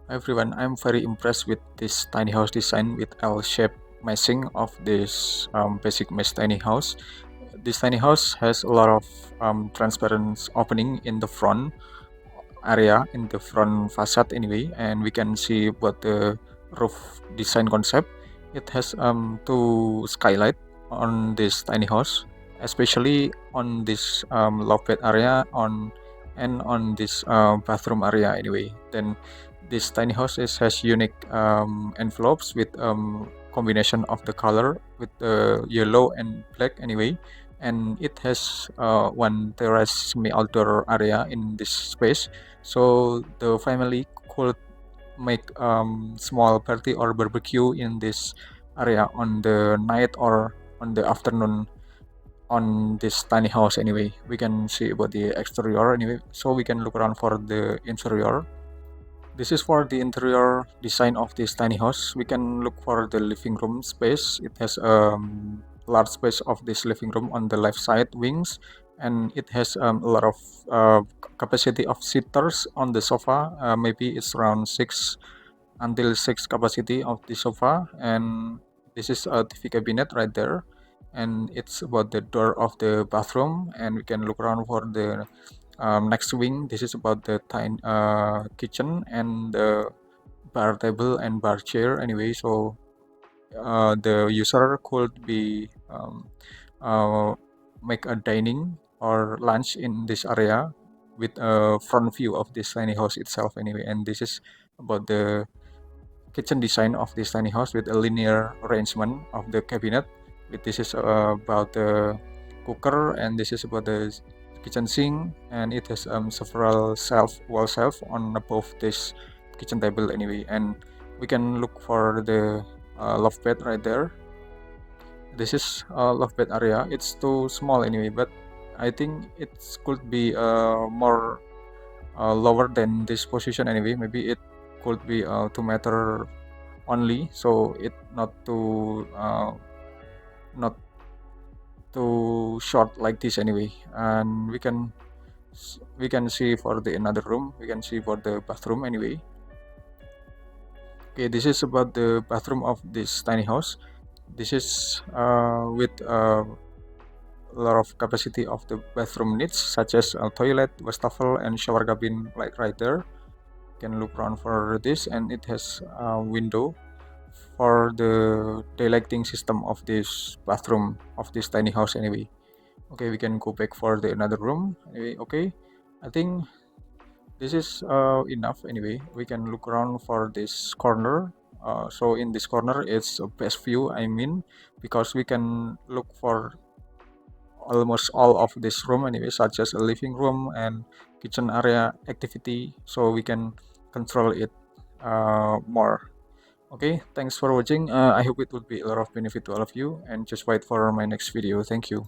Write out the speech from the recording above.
Everyone, I'm very impressed with this tiny house design with L-shaped meshing of this basic mesh tiny house. This tiny house has a lot of transparent opening in the front area, in the front facade anyway, and we can see about the roof design concept. It has two skylight on this tiny house, especially on this loft bed area and on this bathroom area anyway. Then this tiny house has unique envelopes with combination of the color with the yellow and black anyway, and it has one terrace semi-outdoor area in this space, so the family could make small party or barbecue in this area on the night or on the afternoon on this tiny house anyway. We can see about the exterior anyway, so we can look around for the interior. This is for the interior design of this tiny house. We can look for the living room space. It has a large space of this living room on the left side wings, and it has a lot of capacity of seaters on the sofa. Maybe it's around 6 capacity of the sofa, and this is a TV cabinet right there, and it's about the door of the bathroom, and we can look around for the next wing. This is about the tiny kitchen and the bar table and bar chair anyway, so the user could be uh, make a dining or lunch in this area with a front view of this tiny house itself anyway. And this is about the kitchen design of this tiny house with a linear arrangement of the cabinet. This is about the cooker, and this is about the kitchen sink, and it has several wall shelf on above this kitchen table anyway. And we can look for the loft bed right there. This is a loft bed area. It's too small anyway, but I think it could be more lower than this position anyway. Maybe it could be 2 meter only, so it not too short like this anyway. And we can see for the another room. We can see for the bathroom anyway. Okay, this is about the bathroom of this tiny house. This is with a lot of capacity of the bathroom needs, such as a toilet, wastafel, and shower cabin, like right there. You can look around for this, and it has a window for the daylighting system of this bathroom of this tiny house anyway. Okay, we can go back for the another room anyway. Okay, I think this is enough anyway. We can look around for this corner. So in this corner it's a best view, I mean, because we can look for almost all of this room anyway, such as a living room and kitchen area activity, so we can control it more. Okay, thanks for watching. I hope it would be a lot of benefit to all of you, and just wait for my next video. Thank you.